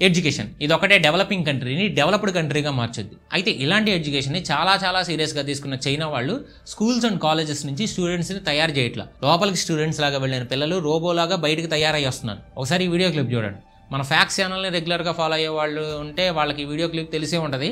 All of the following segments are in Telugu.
ఎడ్యుకేషన్ ఇది ఒకటే డెవలపింగ్ కంట్రీని డెవలప్డ్ కంట్రీగా మార్చుద్ది. అయితే ఇలాంటి ఎడ్యుకేషన్ని చాలా సీరియస్గా తీసుకున్న చైనా వాళ్ళు స్కూల్స్ అండ్ కాలేజెస్ నుంచి స్టూడెంట్స్ని తయారు చేయట్లా. లోపలికి స్టూడెంట్స్ లాగా వెళ్ళిన పిల్లలు రోబోలాగా బయటకు తయారై వస్తున్నారు. ఒకసారి ఈ వీడియో క్లిప్ చూడండి. మన ఫ్యాక్స్ ఛానల్ని రెగ్యులర్గా ఫాలో అయ్యే వాళ్ళు ఉంటే వాళ్ళకి వీడియో క్లిప్ తెలిసే ఉంటుంది.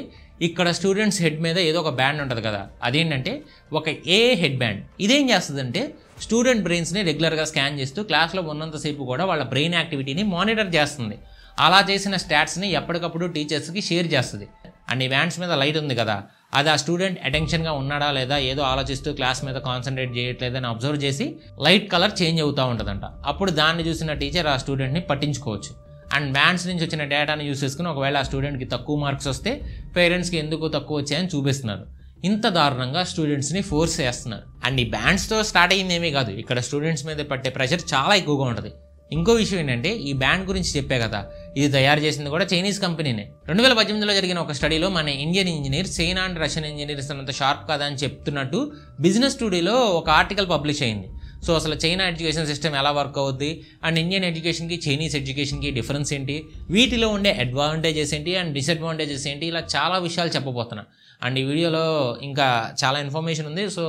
ఇక్కడ స్టూడెంట్స్ హెడ్ మీద ఏదో ఒక బ్యాండ్ ఉంటుంది కదా, అదేంటంటే ఒక ఏఐ హెడ్ బ్యాండ్. ఇదేం చేస్తుందంటే స్టూడెంట్ బ్రెయిన్స్ని రెగ్యులర్గా స్కాన్ చేస్తూ క్లాస్లో ఉన్నంతసేపు కూడా వాళ్ళ బ్రెయిన్ యాక్టివిటీని మానిటర్ చేస్తుంది. అలా చేసిన స్టాట్స్ని ఎప్పటికప్పుడు టీచర్స్కి షేర్ చేస్తుంది. అండ్ ఈ బ్యాండ్స్ మీద లైట్ ఉంది కదా, అది ఆ స్టూడెంట్ అటెన్షన్గా ఉన్నాడా లేదా, ఏదో ఆలోచిస్తూ క్లాస్ మీద కాన్సన్ట్రేట్ చేయట్లేదని అబ్జర్వ్ చేసి లైట్ కలర్ చేంజ్ అవుతూ ఉంటుందంట. అప్పుడు దాన్ని చూసిన టీచర్ ఆ స్టూడెంట్ని పట్టించుకోవచ్చు. అండ్ బ్యాండ్స్ నుంచి వచ్చిన డేటాను యూస్ చేసుకుని ఒకవేళ ఆ స్టూడెంట్కి తక్కువ మార్క్స్ వస్తే పేరెంట్స్కి ఎందుకు తక్కువ వచ్చాయని చూపిస్తున్నారు. ఇంత దారుణంగా స్టూడెంట్స్ని ఫోర్స్ చేస్తున్నారు. అండ్ ఈ బ్యాండ్స్తో స్టార్ట్ అయ్యింది ఏమీ కాదు, ఇక్కడ స్టూడెంట్స్ మీద పట్టే ప్రెషర్ చాలా ఎక్కువగా ఉంటుంది. ఇంకో విషయం ఏంటంటే ఈ బ్యాండ్ గురించి చెప్పే కదా, ఇది తయారు చేసింది కూడా చైనీస్ కంపెనీనే. 2018లో జరిగిన ఒక స్టడీలో మన Indian engineers China and Russian engineers అంత షార్ప్ కాదా అని చెప్తున్నట్టు బిజినెస్ టుడేలో ఒక ఆర్టికల్ పబ్లిష్ అయింది. సో అసలు చైనా ఎడ్యుకేషన్ సిస్టమ్ ఎలా వర్క్ అవుద్ది, అండ్ ఇండియన్ ఎడ్యుకేషన్కి చైనీస్ ఎడ్యుకేషన్కి డిఫరెన్స్ ఏంటి, వీటిలో ఉండే అడ్వాంటేజెస్ ఏంటి అండ్ డిసడ్వాంటేజెస్ ఏంటి, ఇలా చాలా విషయాలు చెప్పబోతున్నా. అండ్ ఈ వీడియోలో ఇంకా చాలా ఇన్ఫర్మేషన్ ఉంది. సో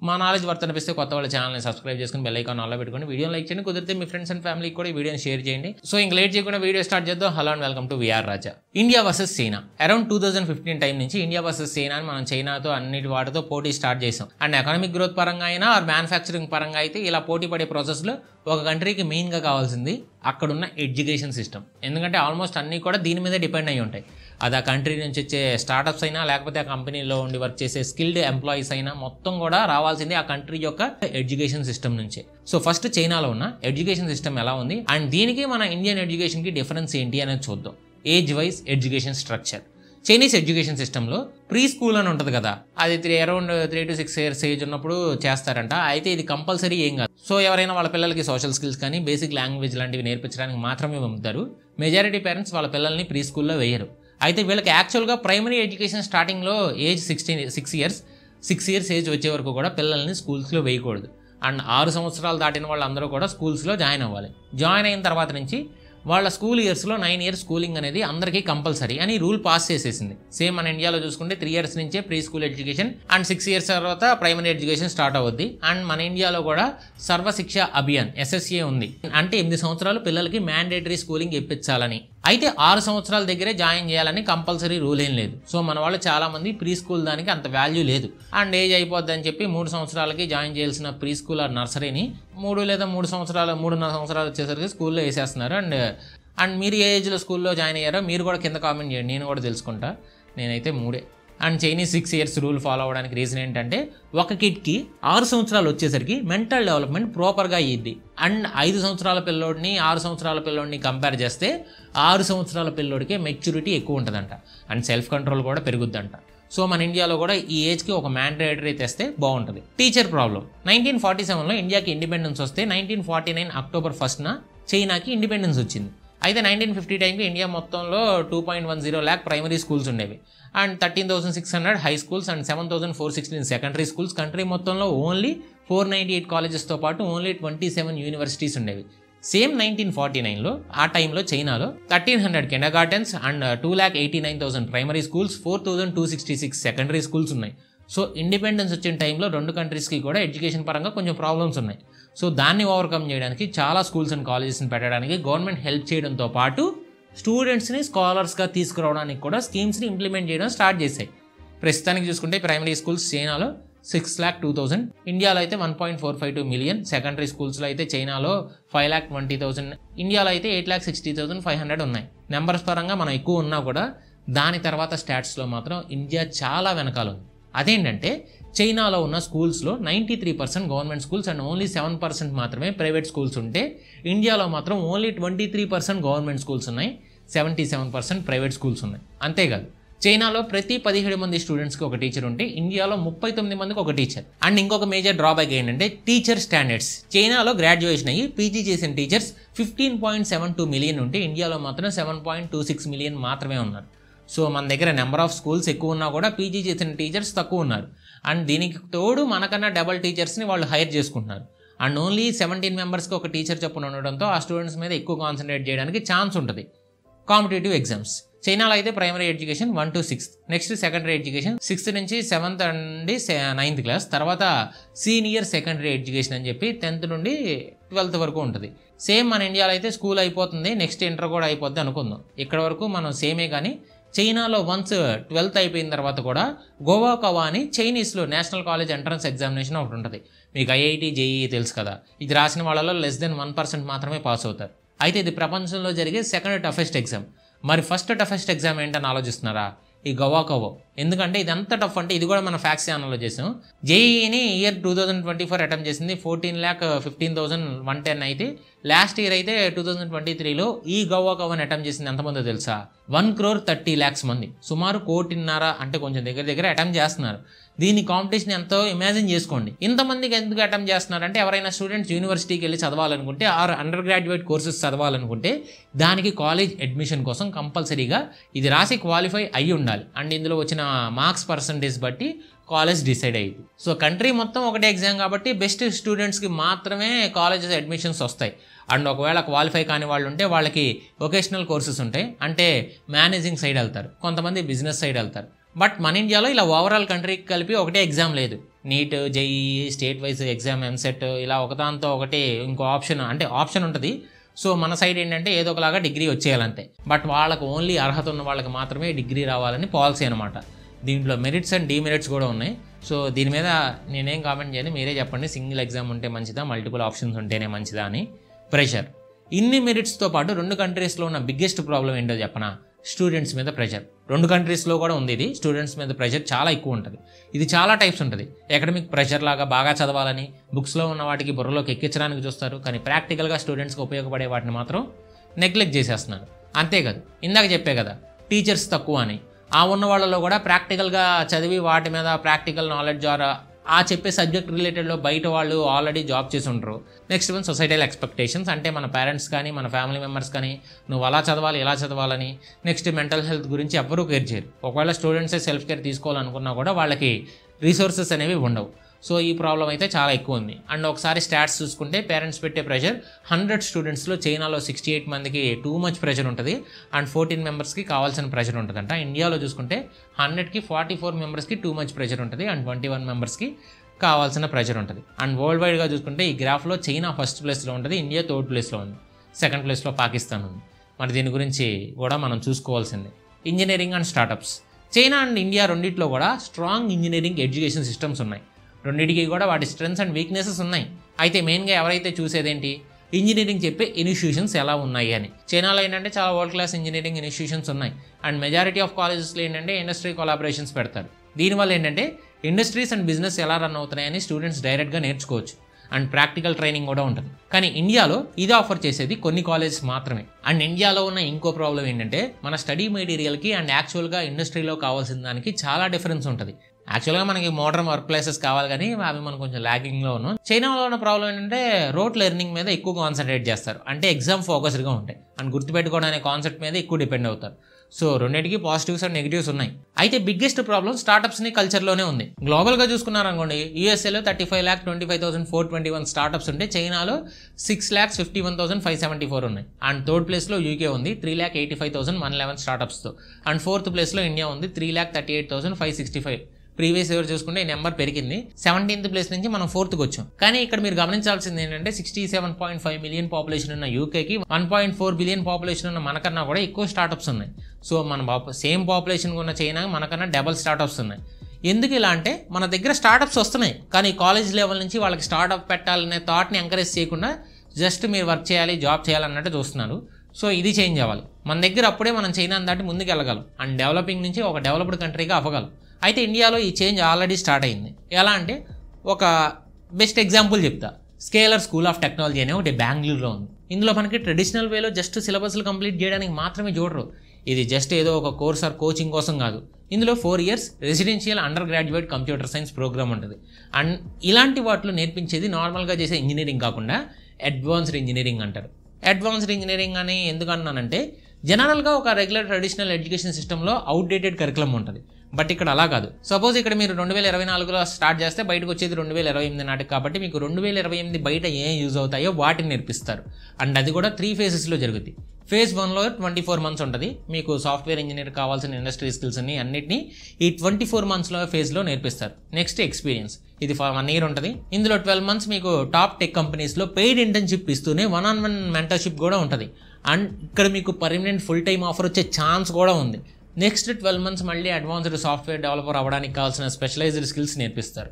మా నాలెడ్జ్ వర్త్ అనిపిస్తే కొత్త వాళ్ళ ఛానల్ని సబ్స్క్రైబ్ చేసుకుని బెల్ ఐకాన్ ఆన్లో పెట్టుకొని వీడియోని లైక్ చేయండి. కుదిరితే మీ ఫ్రెండ్స్ అండ్ ఫ్యామిలీకి కూడా ఈ వీడియోని షేర్ చేయండి. సో ఇంక లేట్ చేయకుండా వీడియో స్టార్ట్ చేద్దాం. Hello and welcome to VR Raja. India versus China. Around 2015 time నుంచి ఇండియా వర్సెస్ చైనా అని మనం చైనాతో అన్నిటి వాటితో పోటీ స్టార్ట్ చేసాం. అండ్ ఎకనామిక్ గ్రోత్ పరంగా అయినా ఆర్ మ్యానుఫ్యాక్చరింగ్ పరంగా అయితే ఇలా పోటీ పడే ప్రాసెస్లో ఒక కంట్రీకి మెయిన్గా కావాల్సింది అక్కడున్న ఎడ్యుకేషన్ సిస్టమ్. ఎందుకంటే ఆల్మోస్ట్ అన్నీ కూడా దీని మీద డిపెండ్ అయి ఉంటాయి. అది ఆ కంట్రీ నుంచి వచ్చే స్టార్టప్స్ అయినా లేకపోతే ఆ కంపెనీలో ఉండి వర్క్ చేసే స్కిల్డ్ ఎంప్లాయీస్ అయినా మొత్తం కూడా రావాల్సింది ఆ కంట్రీ యొక్క ఎడ్యుకేషన్ సిస్టమ్ నుంచే. సో ఫస్ట్ చైనాలో ఉన్న ఎడ్యుకేషన్ సిస్టమ్ ఎలా ఉంది అండ్ దీనికి మన ఇండియన్ ఎడ్యుకేషన్కి డిఫరెన్స్ ఏంటి అనేది చూద్దాం. Age wise education structure. Chinese education సిస్టంలో ప్రీ స్కూల్ అని ఉంటుంది కదా, అది అరౌండ్ 3 to 6 years ఏజ్ ఉన్నప్పుడు చేస్తారంట. అయితే ఇది కంపల్సరీ ఏం కాదు. సో ఎవరైనా వాళ్ళ పిల్లలకి సోషల్ స్కిల్స్ కానీ బేసిక్ లాంగ్వేజ్ లాంటివి నేర్పించడానికి మాత్రమే పంపుతారు. మెజారిటీ పేరెంట్స్ వాళ్ళ పిల్లల్ని ప్రీ స్కూల్లో వేయరు. అయితే వీళ్ళకి యాక్చువల్గా ప్రైమరీ ఎడ్యుకేషన్ స్టార్టింగ్లో ఏజ్ 6 years ఏజ్ వచ్చే వరకు కూడా పిల్లల్ని స్కూల్స్లో వేయకూడదు. అండ్ 6 సంవత్సరాలు దాటిన వాళ్ళందరూ కూడా స్కూల్స్లో జాయిన్ అవ్వాలి. జాయిన్ అయిన తర్వాత నుంచి వాళ్ళ స్కూల్ ఇయర్స్లో 9 years స్కూలింగ్ అనేది అందరికీ కంపల్సరీ అని రూల్ పాస్ చేసేసింది. సేమ్ మన ఇండియాలో చూసుకుంటే 3 years నుంచే pre school education and 6 years తర్వాత ప్రైమరీ ఎడ్యుకేషన్ స్టార్ట్ అవుద్ది. అండ్ మన ఇండియాలో కూడా సర్వశిక్ష అభియాన్ SSA ఉంది. అంటే 8 సంవత్సరాలు పిల్లలకి మ్యాండేటరీ స్కూలింగ్ ఇప్పించాలని. అయితే 6 సంవత్సరాల దగ్గరే జాయిన్ చేయాలని కంపల్సరీ రూల్ ఏం లేదు. సో మన వాళ్ళు చాలా మంది ప్రీ స్కూల్ దానికి అంత వాల్యూ లేదు. అండ్ ఏజ్ అయిపోద్ది అని చెప్పి 3 సంవత్సరాలకి జాయిన్ చేయాల్సిన ప్రీ స్కూల్ ఆర్ నర్సరీని 3 సంవత్సరాలు 3.5 సంవత్సరాలు వచ్చేసరికి స్కూల్లో వేసేస్తున్నారు. అండ్ మీరు ఏ ఏజ్లో స్కూల్లో జాయిన్ అయ్యారో మీరు కూడా కింద కామెంట్ చేయండి, నేను కూడా తెలుసుకుంటా. నేనైతే 3. And Chinese 6 years rule follow అవ్వడానికి రీజన్ ఏంటంటే ఒక కిడ్కి 6 సంవత్సరాలు వచ్చేసరికి మెంటల్ డెవలప్మెంట్ ప్రాపర్గా అయ్యిద్ది. అండ్ 5 సంవత్సరాల పిల్లోడిని 6 సంవత్సరాల పిల్లోడిని కంపేర్ చేస్తే 6 సంవత్సరాల పిల్లోడికే మెచ్యూరిటీ ఎక్కువ ఉంటుందంట. అండ్ సెల్ఫ్ కంట్రోల్ కూడా పెరుగుద్దంట. సో మన ఇండియాలో కూడా ఈ ఏజ్కి ఒక మ్యాండేటరీ తెస్తే బాగుంటుంది. Teacher problem. 1947లో ఇండియాకి ఇండిపెండెన్స్ వస్తే 1949 October 1న చైనాకి ఇండిపెండెన్స్ వచ్చింది. అయితే 1950 టైంకి ఇండియా మొత్తంలో 2.10 lakh ప్రైమరీ స్కూల్స్ ఉండేవి. And 13,600 high schools and 7,416 secondary schools. Country మొత్తంలో ఓన్లీ 498 కాలేజెస్తో పాటు ఓన్లీ 27 యూనివర్సిటీస్ ఉండేవి. సేమ్ 1949లో ఆ టైంలో చైనాలో 1,300 Kinder gardens and 2,89,000 primary schools, 4,266 secondary schools ఉన్నాయి. సో ఇండిపెండెన్స్ వచ్చిన టైంలో 2 కంట్రీస్కి కూడా ఎడ్యుకేషన్ పరంగా కొంచెం ప్రాబ్లమ్స్ ఉన్నాయి. సో దాన్ని ఓవర్కమ్ చేయడానికి చాలా స్కూల్స్ అండ్ కాలేజెస్ని పెట్టడానికి గవర్నమెంట్ హెల్ప్ చేయడంతో పాటు స్టూడెంట్స్ని స్కాలర్స్గా తీసుకురావడానికి కూడా స్కీమ్స్ని ఇంప్లిమెంట్ చేయడం స్టార్ట్ చేశాయి. ప్రస్తుతానికి చూసుకుంటే ప్రైమరీ స్కూల్స్ చైనాలో 6,02,000, ఇండియాలో అయితే 1.452 million, సెకండరీ స్కూల్స్లో అయితే చైనాలో 5,20,000, ఇండియాలో అయితే 8,60,500 ఉన్నాయి. నెంబర్స్ పరంగా మనం ఎక్కువ ఉన్నా కూడా దాని తర్వాత స్టాట్స్లో మాత్రం ఇండియా చాలా వెనకాల ఉంది. అదేంటంటే చైనాలో ఉన్న స్కూల్స్లో 93% గవర్నమెంట్ స్కూల్స్ అండ్ ఓన్లీ 7% మాత్రమే ప్రైవేట్ స్కూల్స్ ఉంటే ఇండియాలో మాత్రం ఓన్లీ 23% గవర్నమెంట్ స్కూల్స్ ఉన్నాయి, 77% ప్రైవేట్ స్కూల్స్ ఉన్నాయి. అంతేకాదు చైనాలో ప్రతి 17 మంది స్టూడెంట్స్కి ఒక టీచర్ ఉంటే ఇండియాలో 39 మందికి ఒక టీచర్. అండ్ ఇంకొక మేజర్ డ్రాబ్యాక్ ఏంటంటే టీచర్ స్టాండర్డ్స్. చైనాలో గ్రాడ్యుయేషన్ అయ్యి పీజీ చేసిన టీచర్స్ 15.72 million ఉంటే ఇండియాలో మాత్రం 7.26 million మాత్రమే ఉన్నారు. సో మన దగ్గర నెంబర్ ఆఫ్ స్కూల్స్ ఎక్కువ ఉన్నా కూడా పీజీ చేసిన టీచర్స్ తక్కువ ఉన్నారు. అండ్ దీనికి తోడు మనకన్నా డబల్ టీచర్స్ని వాళ్ళు హైర్ చేసుకుంటున్నారు. అండ్ ఓన్లీ 17 మెంబర్స్కి ఒక టీచర్ చొప్పున ఉండడంతో ఆ స్టూడెంట్స్ మీద ఎక్కువ కాన్సన్ట్రేట్ చేయడానికి ఛాన్స్ ఉంటుంది. Competitive exams. చైనాలో అయితే primary education 1 to 6, next secondary education 6th నుంచి 7th నుండి 9th క్లాస్, తర్వాత సీనియర్ సెకండరీ ఎడ్యుకేషన్ అని చెప్పి 10th నుండి 12th వరకు ఉంటుంది. సేమ్ మన ఇండియాలో అయితే స్కూల్ అయిపోతుంది, నెక్స్ట్ ఇంటర్ కూడా అయిపోద్ది అనుకుందాం. ఇక్కడ వరకు మనం సేమే. కానీ చైనాలో వన్స్ 12th అయిపోయిన తర్వాత కూడా గోవాకావా అని చైనీస్లో నేషనల్ కాలేజ్ ఎంట్రన్స్ ఎగ్జామినేషన్ ఒకటి ఉంటుంది. మీకు ఐఐటి జేఈఈ తెలుసు కదా, ఇది రాసిన వాళ్ళలో less than 1% మాత్రమే పాస్ అవుతారు. అయితే ఇది ప్రపంచంలో జరిగే సెకండ్ టఫెస్ట్ ఎగ్జామ్. మరి ఫస్ట్ టఫెస్ట్ ఎగ్జామ్ ఏంటని ఆలోచిస్తున్నారా? ఈ గోవాకావా. ఎందుకంటే ఇది ఎంత టఫ్ అంటే ఇది కూడా మన ఫ్యాక్స్ ఛానల్లో చేసాం. జేఈఈని ఇయర్ 2024 అటెంప్ట్ చేసింది 14,15,110 అయితే లాస్ట్ ఇయర్ అయితే 2023లో ఈ గోవాకావాని అటెంప్ట్ చేసింది ఎంతమందో తెలుసా? 1,30,00,000 మంది, సుమారు 1,50,00,000 అంటే కొంచెం దగ్గర అటెంప్ట్ చేస్తున్నారు. దీని కాంపిటీషన్ ఎంతో ఇమాజిన్ చేసుకోండి. ఇంతమందికి ఎందుకు అటెంప్ట్ చేస్తున్నారంటే ఎవరైనా స్టూడెంట్స్ యూనివర్సిటీకి వెళ్ళి చదవాలనుకుంటే ఆర్ అండర్ గ్రాడ్యుయేట్ కోర్సెస్ చదవాలనుకుంటే దానికి కాలేజ్ అడ్మిషన్ కోసం కంపల్సరీగా ఇది రాసి క్వాలిఫై అయ్యి ఉండాలి. అండ్ ఇందులో వచ్చిన మార్క్స్ పర్సంటేజ్ బట్టి కాలేజ్ డిసైడ్ అయ్యింది. సో కంట్రీ మొత్తం ఒకటే ఎగ్జామ్ కాబట్టి బెస్ట్ స్టూడెంట్స్కి మాత్రమే కాలేజెస్ అడ్మిషన్స్ వస్తాయి. అండ్ ఒకవేళ క్వాలిఫై కాని వాళ్ళు ఉంటే వాళ్ళకి వొకేషనల్ కోర్సెస్ ఉంటాయి, అంటే మేనేజింగ్ సైడ్ వెళ్తారు, కొంతమంది బిజినెస్ సైడ్ వెళ్తారు. బట్ మన ఇండియాలో ఇలా ఓవరాల్ కంట్రీకి కలిపి ఒకటే ఎగ్జామ్ లేదు. NEET, JEE, state wise exam, EAMCET, ఇలా ఒకదాంతో ఒకటి ఇంకో ఆప్షన్ ఉంటుంది. సో మన సైడ్ ఏంటంటే ఏదో ఒకలాగా డిగ్రీ వచ్చేయాలంతే. బట్ వాళ్ళకు ఓన్లీ అర్హత ఉన్న వాళ్ళకి మాత్రమే డిగ్రీ రావాలని పాలసీ అనమాట. దీంట్లో మెరిట్స్ అండ్ డీమెరిట్స్ కూడా ఉన్నాయి. సో దీని మీద నేనేం కామెంట్ చేయను, మీరే చెప్పండి. సింగిల్ ఎగ్జామ్ ఉంటే మంచిదా, మల్టిపుల్ ఆప్షన్స్ ఉంటేనే మంచిదా అని. ప్రెషర్. ఇన్ని మెరిట్స్తో పాటు 2 కంట్రీస్లో ఉన్న బిగ్గెస్ట్ ప్రాబ్లం ఏంటో చెప్పనా? స్టూడెంట్స్ మీద ప్రెషర్. 2 కంట్రీస్లో కూడా ఉంది ఇది. స్టూడెంట్స్ మీద ప్రెషర్ చాలా ఎక్కువ ఉంటుంది. ఇది చాలా టైప్స్ ఉంటుంది. అకాడమిక్ ప్రెషర్ లాగా బాగా చదవాలని బుక్స్లో ఉన్న వాటికి బుర్రలోకి ఎక్కించడానికి చూస్తారు, కానీ ప్రాక్టికల్గా స్టూడెంట్స్కి ఉపయోగపడే వాటిని మాత్రం నెగ్లెక్ట్ చేసేస్తున్నారు. అంతేకాదు, ఇందాక చెప్పే కదా టీచర్స్ తక్కువ అని, ఆ ఉన్న వాళ్ళలో కూడా ప్రాక్టికల్గా చదివి వాటి మీద ప్రాక్టికల్ నాలెడ్జ్ ద్వారా ఆ చెప్పే సబ్జెక్ట్ రిలేటెడ్లో బయట వాళ్ళు ఆల్రెడీ జాబ్ చేసి ఉంటారు. నెక్స్ట్ వన్ సొసైటల్ ఎక్స్పెక్టేషన్స్, అంటే మన పేరెంట్స్ కానీ మన ఫ్యామిలీ మెంబర్స్ కానీ నువ్వు అలా చదవాలి ఇలా చదవాలని. నెక్స్ట్ మెంటల్ హెల్త్ గురించి ఎవ్వరూ కేర్ చేయరు. ఒకవేళ స్టూడెంట్సే సెల్ఫ్ కేర్ తీసుకోవాలనుకున్నా కూడా వాళ్ళకి రిసోర్సెస్ అనేవి ఉండవు. సో ఈ ప్రాబ్లం అయితే చాలా ఎక్కువ ఉంది. అండ్ ఒకసారి స్టాట్స్ చూసుకుంటే పేరెంట్స్ పెట్టే ప్రెషర్ 100 స్టూడెంట్స్లో చైనాలో 68 మందికి టూ మచ్ ప్రెషర్ ఉంటుంది, అండ్ 14 మెంబర్స్కి కావాల్సిన ప్రెషర్ ఉంటుందంట. ఇండియాలో చూసుకుంటే 100కి 44 మెంబర్స్కి టూ మచ్ ప్రెషర్ ఉంటుంది, అండ్ 21 మెంబర్స్కి కావాల్సిన ప్రెషర్ ఉంటుంది. అండ్ వరల్డ్ వైడ్గా చూసుకుంటే ఈ గ్రాఫ్లో చైనా ఫస్ట్ ప్లేస్లో ఉంటుంది, ఇండియా థర్డ్ ప్లేస్లో ఉంది, సెకండ్ ప్లేస్లో పాకిస్తాన్ ఉంది. మరి దీని గురించి కూడా మనం చూసుకోవాల్సిందే. Engineering and startups. China and India రెండిట్లో కూడా స్ట్రాంగ్ ఇంజనీరింగ్ ఎడ్యుకేషన్ సిస్టమ్స్ ఉన్నాయి. రెండింటికి కూడా వాటి స్ట్రెంగ్స్ అండ్ వీక్నెసెస్ ఉన్నాయి. అయితే మెయిన్గా ఎవరైతే చూసేదేంటి, ఇంజనీరింగ్ చెప్పే ఇన్స్టిట్యూషన్స్ ఎలా ఉన్నాయి అని. చైనాలో ఏంటంటే చాలా వరల్డ్ క్లాస్ ఇంజనీరింగ్ ఇన్స్టిట్యూషన్స్ ఉన్నాయి. అండ్ మెజారిటీ ఆఫ్ కాలేజెస్లో ఏంటంటే ఇండస్ట్రీ కొలాబరేషన్స్ పెడతారు. దీనివల్ల ఏంటంటే ఇండస్ట్రీస్ అండ్ బిజినెస్ ఎలా రన్ అవుతున్నాయని స్టూడెంట్స్ డైరెక్ట్గా నేర్చుకోవచ్చు. అండ్ ప్రాక్టికల్ ట్రైనింగ్ కూడా ఉంటుంది. కానీ ఇండియాలో ఇది ఆఫర్ చేసేది కొన్ని కాలేజెస్ మాత్రమే. అండ్ ఇండియాలో ఉన్న ఇంకో ప్రాబ్లం ఏంటంటే మన స్టడీ మెటీరియల్కి అండ్ యాక్చువల్గా ఇండస్ట్రీలో కావాల్సిన దానికి చాలా డిఫరెన్స్ ఉంటుంది. యాక్చువల్గా మనకి మోడర్న్ వర్క్ ప్లేసెస్ కావాలి, కానీ అవి మనం కొంచెం ల్యాగింగ్లో ఉన్నాం. చైనాలో ఉన్న ప్రాబ్లం ఏంటంటే రోట్ లెర్నింగ్ మీద ఎక్కువ కాన్సన్ట్రేట్ చేస్తారు, అంటే ఎగ్జామ్ ఫోకస్డ్గా ఉంటాయి. అండ్ గుర్తుపెట్టుకోవడం అనే కాన్సెప్ట్ మీద ఎక్కువ డిపెండ్ అవుతారు. సో రెండింటికి పాజిటివ్స్ అండ్ నెగిటివ్స్ ఉన్నాయి. అయితే బిగ్గెస్ట్ ప్రాబ్లం స్టార్టప్స్ని కల్చర్లోనే ఉంది. గ్లోబల్గా చూసుకున్నారనుకోండి, యూఎస్ఏలో 35,25,421 స్టార్టప్స్ ఉంటే చైనాలో 6,51,574 ఉన్నాయి. అండ్ థర్డ్ ప్లేస్లో యూకే ఉంది 3,85,111 స్టార్టప్స్తో. అండ్ ఫోర్త్ ప్లేస్లో ఇండియా ఉంది 3,38,565. ప్రీవియస్ ఇయర్ చూసుకుంటే ఈ నెంబర్ పెరిగింది. 17th ప్లేస్ నుంచి మనం 4th వచ్చాం. కానీ ఇక్కడ మీరు గమనించాల్సింది ఏంటంటే 67.5 మిలియన్ పాపులేషన్ ఉన్న యూకేకి 1.4 బిలియన్ పాపులేషన్ ఉన్న మనకన్నా కూడా ఎక్కువ స్టార్టప్స్ ఉన్నాయి. సో మన సేమ్ పాపులేషన్ ఉన్న చైనా మనకన్నా డబల్ స్టార్టప్స్ ఉన్నాయి. ఎందుకు ఇలా అంటే మన దగ్గర స్టార్టప్స్ వస్తున్నాయి, కానీ కాలేజ్ లెవెల్ నుంచి వాళ్ళకి స్టార్టప్ పెట్టాలనే థాట్ని ఎంకరేజ్ చేయకుండా జస్ట్ మీరు వర్క్ చేయాలి, జాబ్ చేయాలన్నట్టు చూస్తున్నారు. సో ఇది చేంజ్ అవ్వాలి. మన దగ్గర అప్పుడే మనం చైనాని దాటి ముందుకు వెళ్ళగలం అండ్ డెవలపింగ్ నుంచి ఒక డెవలప్డ్ కంట్రీగా అవ్వగలం. అయితే ఇండియాలో ఈ చేంజ్ ఆల్రెడీ స్టార్ట్ అయింది. ఎలా అంటే ఒక బెస్ట్ ఎగ్జాంపుల్ చెప్తా. స్కేలర్ స్కూల్ ఆఫ్ టెక్నాలజీ అనే ఒకటి బెంగళూరులో ఉంది. ఇందులో మనకి ట్రెడిషనల్ వేలో జస్ట్ సిలబస్లు కంప్లీట్ చేయడానికి మాత్రమే చూడరు. ఇది జస్ట్ ఏదో ఒక కోర్స్ ఆర్ కోచింగ్ కోసం కాదు. ఇందులో 4 years residential undergraduate computer science programme ఉంటుంది. అండ్ ఇలాంటి వాటిలో నేర్పించేది నార్మల్గా చేసే ఇంజనీరింగ్ కాకుండా అడ్వాన్స్డ్ ఇంజనీరింగ్ అంటారు. అడ్వాన్స్డ్ ఇంజనీరింగ్ అని ఎందుకు అన్నానంటే జనరల్గా ఒక రెగ్యులర్ ట్రెడిషనల్ ఎడ్యుకేషన్ సిస్టంలో అవుట్డేటెడ్ కరికులం ఉంటుంది. బట్ ఇక్కడ అలా కాదు. సపోజ్ ఇక్కడ మీరు 2024లో స్టార్ట్ చేస్తే బయటకు వచ్చేది 2028 నాటికి, కాబట్టి మీకు 2028 బయట ఏం యూజ్ అవుతాయో వాటిని నేర్పిస్తారు. అండ్ అది కూడా 3 phases జరుగుతుంది. ఫేజ్ 1లో 24 months ఉంటుంది. మీకు సాఫ్ట్వేర్ ఇంజనీర్ కావాల్సిన ఇండస్ట్రీ స్కిల్స్ అన్నిటిని ఈ 24 monthsలో ఫేజ్లో నేర్పిస్తారు. నెక్స్ట్ ఎక్స్పీరియన్స్, ఇది 1 year ఉంటుంది. ఇందులో 12 months మీకు టాప్ టెక్ కంపెనీస్లో పెయిడ్ ఇంటర్న్షిప్ ఇస్తూనే 1-on-1 మెంటర్షిప్ కూడా ఉంటుంది. అండ్ ఇక్కడ మీకు పర్మనెంట్ ఫుల్ టైమ్ ఆఫర్ వచ్చే ఛాన్స్ కూడా ఉంది. నెక్స్ట్ 12 months మళ్ళీ అడ్వాన్స్డ్ సాఫ్ట్వేర్ డెవలపర్ అవ్వడానికి కావాల్సిన స్పెషలైజ్డ్ స్కిల్స్ నేర్పిస్తారు.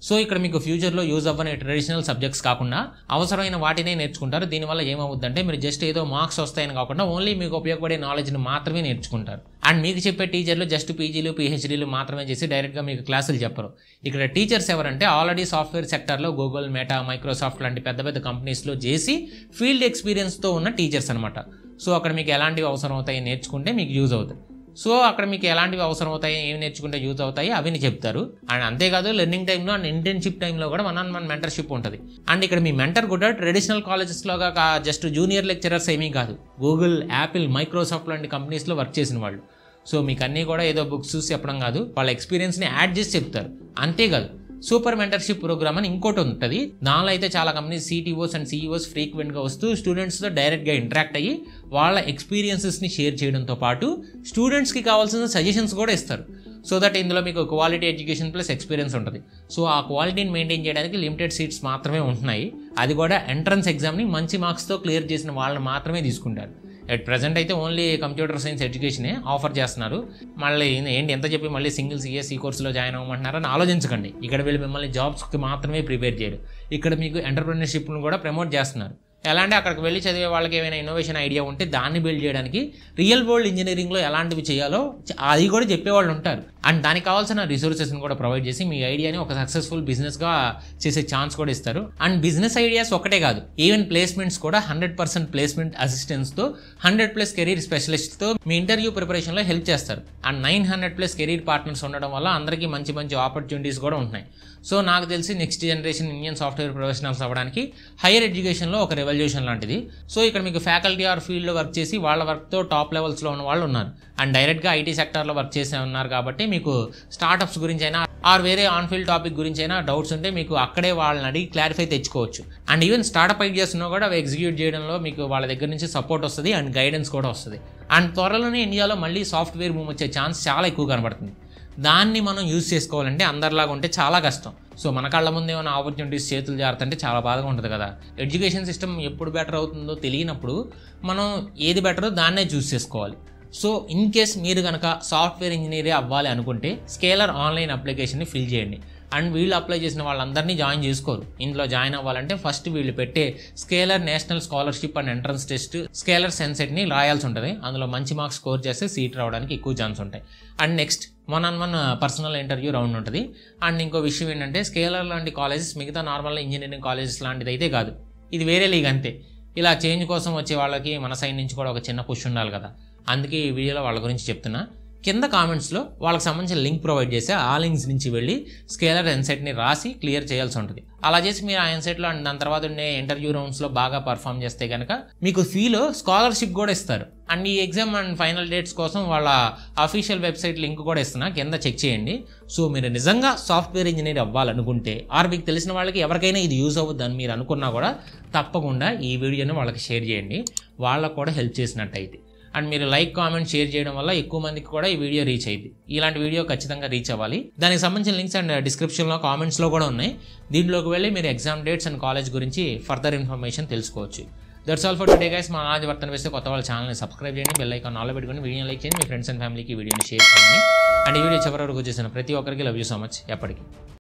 సో ఇక్కడ మీకు ఫ్యూచర్లో యూజ్ అవ్వని ట్రెడిషనల్ సబ్జెక్ట్స్ కాకుండా అవసరమైన వాటినే నేర్చుకుంటారు. దీనివల్ల ఏమవుతుందంటే మీరు జస్ట్ ఏదో మార్క్స్ వస్తాయని కాకుండా ఓన్లీ మీకు ఉపయోగపడే నాలెడ్జ్ని మాత్రమే నేర్చుకుంటారు. అండ్ మీకు చెప్పే టీచర్లు జస్ట్ పీజీలు పిహెచ్డీలు మాత్రమే చేసి డైరెక్ట్గా మీకు క్లాసులు చెప్పరు. ఇక్కడ టీచర్స్ ఎవరంటే ఆల్రెడీ సాఫ్ట్వేర్ సెక్టర్లో గూగుల్, మెటా, మైక్రోసాఫ్ట్ లాంటి పెద్ద పెద్ద కంపెనీస్లో చేసి ఫీల్డ్ ఎక్స్పీరియన్స్తో ఉన్న టీచర్స్ అనమాట. సో అక్కడ మీకు ఎలాంటివి అవసరం అవుతాయి నేర్చుకుంటే మీకు యూజ్ అవుతుంది. సో అక్కడ మీకు ఎలాంటివి అవసరం అవుతాయి, ఏమి నేర్చుకుంటే యూజ్ అవుతాయి అవి చెప్తారు. అండ్ అంతేకాదు లెర్నింగ్ టైంలో అండ్ ఇంటర్న్షిప్ టైంలో కూడా 1-on-1 మెంటర్షిప్ ఉంటుంది. అండ్ ఇక్కడ మీ మెంటర్ కూడా ట్రెడిషనల్ కాలేజెస్లోగా జస్ట్ జూనియర్ లెక్చరర్స్ ఏమీ కాదు, గూగుల్, యాపిల్, మైక్రోసాఫ్ట్ లాంటి కంపెనీస్లో వర్క్ చేసిన వాళ్ళు. సో మీకు అన్నీ కూడా ఏదో బుక్స్ చూసి చెప్పడం కాదు, వాళ్ళ ఎక్స్పీరియన్స్ని యాడ్ చేసి చెప్తారు. అంతేకాదు సూపర్ మెంటర్షిప్ ప్రోగ్రామ్ అని ఇంకోటి ఉంటుంది. దానిలో అయితే చాలా కంపెనీస్ CTOs అండ్ CEOs ఫ్రీక్వెంట్గా వస్తూ స్టూడెంట్స్తో డైరెక్ట్గా ఇంటరాక్ట్ అయ్యి వాళ్ళ ఎక్స్పీరియన్సెస్ని షేర్ చేయడంతో పాటు స్టూడెంట్స్కి కావాల్సిన సజెషన్స్ కూడా ఇస్తారు. సో దట్ ఇందులో మీకు క్వాలిటీ ఎడ్యుకేషన్ ప్లస్ ఎక్స్పీరియన్స్ ఉంటుంది. సో ఆ క్వాలిటీని మెయింటైన్ చేయడానికి లిమిటెడ్ సీట్స్ మాత్రమే ఉంటున్నాయి. అది కూడా ఎంట్రన్స్ ఎగ్జామ్ని మంచి మార్క్స్తో క్లియర్ చేసిన వాళ్ళని మాత్రమే తీసుకుంటారు. అట్ ప్రజెంట్ అయితే ఓన్లీ కంప్యూటర్ సైన్స్ ఎడ్యుకేషనే ఆఫర్ చేస్తున్నారు. మళ్ళీ ఏంటి ఎంత చెప్పి మళ్ళీ సింగిల్ CSE కోర్సులో జాయిన్ అవ్వమంటున్నారని ఆలోచించకండి. ఇక్కడ వీళ్ళు మిమ్మల్ని జాబ్స్కి మాత్రమే ప్రిపేర్ చేయరు, ఇక్కడ మీకు ఎంటర్ప్రెన్యూర్షిప్ను కూడా ప్రమోట్ చేస్తున్నారు. ఎలా అంటే అక్కడికి వెళ్ళి చదివే వాళ్ళకి ఏమైనా ఇన్నోవేషన్ ఐడియా ఉంటే దాన్ని బిల్డ్ చేయడానికి రియల్ వరల్డ్ ఇంజనీరింగ్లో ఎలాంటివి చేయాలో అది కూడా చెప్పేవాళ్ళు ఉంటారు. అండ్ దానికి కావాల్సిన రిసోర్సెస్ని కూడా ప్రొవైడ్ చేసి మీ ఐడియాని ఒక సక్సెస్ఫుల్ బిజినెస్గా చేసే ఛాన్స్ కూడా ఇస్తారు. అండ్ బిజినెస్ ఐడియాస్ ఒకటే కాదు, ఈవెన్ ప్లేస్మెంట్స్ కూడా 100% ప్లేస్మెంట్ అసిస్టెంట్స్తో 100+ కెరీర్ స్పెషలిస్ట్తో మీ ఇంటర్వ్యూ ప్రిపరేషన్లో హెల్ప్ చేస్తారు. అండ్ 900+ కెరీర్ పార్ట్నర్స్ ఉండడం వల్ల అందరికీ మంచి మంచి ఆపర్చునిటీస్ కూడా ఉంటున్నాయి. సో నాకు తెలిసి next generation Indian software professionals అవ్వడానికి హైయర్ ఎడ్యుకేషన్లో ఒక రెవల్యూషన్ లాంటిది. సో ఇక్కడ మీకు ఫ్యాకల్టీ ఆర్ ఫీల్డ్లో వర్క్ చేసి వాళ్ళ వర్క్తో టాప్ లెవెల్స్లో ఉన్న వాళ్ళు ఉన్నారు. అండ్ డైరెక్ట్గా IT సెక్టార్లో వర్క్ చేసే ఉన్నారు. కాబట్టి మీకు స్టార్టప్స్ గురించి అయినా ఆర్ వేరే ఆన్ ఫీల్డ్ టాపిక్ గురించి అయినా డౌట్స్ ఉంటే మీకు అక్కడే వాళ్ళని అడిగి క్లారిఫై తెచ్చుకోవచ్చు. అండ్ ఈవెన్ స్టార్టప్ ఐడియాస్ ఉన్నా కూడా అవి ఎగ్జిక్యూట్ చేయడంలో మీకు వాళ్ళ దగ్గర నుంచి సపోర్ట్ వస్తుంది అండ్ గైడెన్స్ కూడా వస్తుంది. అండ్ త్వరలోనే ఇండియాలో మళ్ళీ సాఫ్ట్వేర్ బూమ్ వచ్చే ఛాన్స్ చాలా ఎక్కువ కనబడుతుంది. దాన్ని మనం యూజ్ చేసుకోవాలంటే అందరిలాగా ఉంటే చాలా కష్టం. సో మన కళ్ళ ముందు ఏమైనా ఆపర్చునిటీస్ చేతులు జారుతుంటే చాలా బాధగా ఉంటుంది కదా. ఎడ్యుకేషన్ సిస్టమ్ ఎప్పుడు బెటర్ అవుతుందో తెలియనప్పుడు మనం ఏది బెటరో దాన్నే చూస్ చేసుకోవాలి. సో ఇన్ కేస్ మీరు కనుక సాఫ్ట్వేర్ ఇంజనీరే అవ్వాలి అనుకుంటే స్కేలర్ ఆన్లైన్ అప్లికేషన్ని ఫిల్ చేయండి. అండ్ వీళ్ళు అప్లై చేసిన వాళ్ళందరినీ జాయిన్ చేసుకోరు. ఇందులో జాయిన్ అవ్వాలంటే ఫస్ట్ వీళ్ళు పెట్టే Scaler national scholarship and entrance test, Scaler సెన్సెట్ని రాయాల్సి ఉంటుంది. అందులో మంచి మార్క్స్ స్కోర్ చేస్తే సీట్ రావడానికి ఎక్కువ ఛాన్స్ ఉంటాయి. And next 1-on-1 personal interview round ఉంటుంది. అండ్ ఇంకో విషయం ఏంటంటే స్కేలర్ లాంటి కాలేజెస్ మిగతా నార్మల్ ఇంజనీరింగ్ కాలేజెస్ లాంటిది అయితే కాదు, ఇది వేరే లీగ్ అంతే. ఇలా చేంజ్ కోసం వచ్చే వాళ్ళకి మన సైడ్ నుంచి కూడా ఒక చిన్న పుష్ ఉండాలి కదా. అందుకే ఈ వీడియోలో వాళ్ళ గురించి చెప్తున్నా. కింద కామెంట్స్లో వాళ్ళకి సంబంధించిన లింక్ ప్రొవైడ్ చేస్తే ఆ లింక్స్ నుంచి వెళ్ళి స్కేలర్ ఎన్సెట్ని రాసి క్లియర్ చేయాల్సి ఉంటుంది. అలా చేసి మీరు ఆ ఎన్సెట్లో అండ్ దాని తర్వాత ఉండే ఇంటర్వ్యూ రౌండ్స్లో బాగా పర్ఫామ్ చేస్తే కనుక మీకు ఫీలో స్కాలర్షిప్ కూడా ఇస్తారు. అండ్ ఈ ఎగ్జామ్ అండ్ ఫైనల్ డేట్స్ కోసం వాళ్ళ అఫీషియల్ వెబ్సైట్ లింక్ కూడా ఇస్తున్నా, కింద చెక్ చేయండి. సో మీరు నిజంగా సాఫ్ట్వేర్ ఇంజనీర్ అవ్వాలనుకుంటే ఆర్ మీకు తెలిసిన వాళ్ళకి ఎవరికైనా ఇది యూజ్ అవ్వద్దని మీరు అనుకున్నా కూడా తప్పకుండా ఈ వీడియోని వాళ్ళకి షేర్ చేయండి, వాళ్ళకు కూడా హెల్ప్ చేసినట్టయితే. అండ్ మీరు లైక్, కామెంట్, షేర్ చేయడం వల్ల ఎక్కువ మందికి కూడా ఈ వీడియో రీచ్ అయ్యింది. ఇలాంటి వీడియో ఖచ్చితంగా రీచ్ అవ్వాలి. దానికి సంబంధించిన లింక్స్ అండ్ డిస్క్రిప్షన్లో కామెంట్స్లో కూడా ఉన్నాయి. దీంట్లోకి వెళ్ళి మీరు ఎగ్జామ్ డేట్స్ అండ్ కాలేజ్ గురించి ఫర్దర్ ఇన్ఫర్మేషన్ తెలుసుకోవచ్చు. That's all for today guys. మా నాలెడ్జ్ వర్తన వేస్తే కొత్త వాళ్ళ ఛానల్ని సబ్స్క్రైబ్ చేయండి, బెల్ ఐకాన్ ఆన్లో పెట్టుకొని వీడియో లైక్ చేయండి, మీ ఫ్రెండ్స్ అండ్ ఫ్యామిలీకి వీడియోని షేర్ చేయండి. అండ్ ఈ వీడియో చివరి వరకు వచ్చేసిన ప్రతి ఒక్కరికి లవ్ యూ సో మచ్. ఎప్పటికీ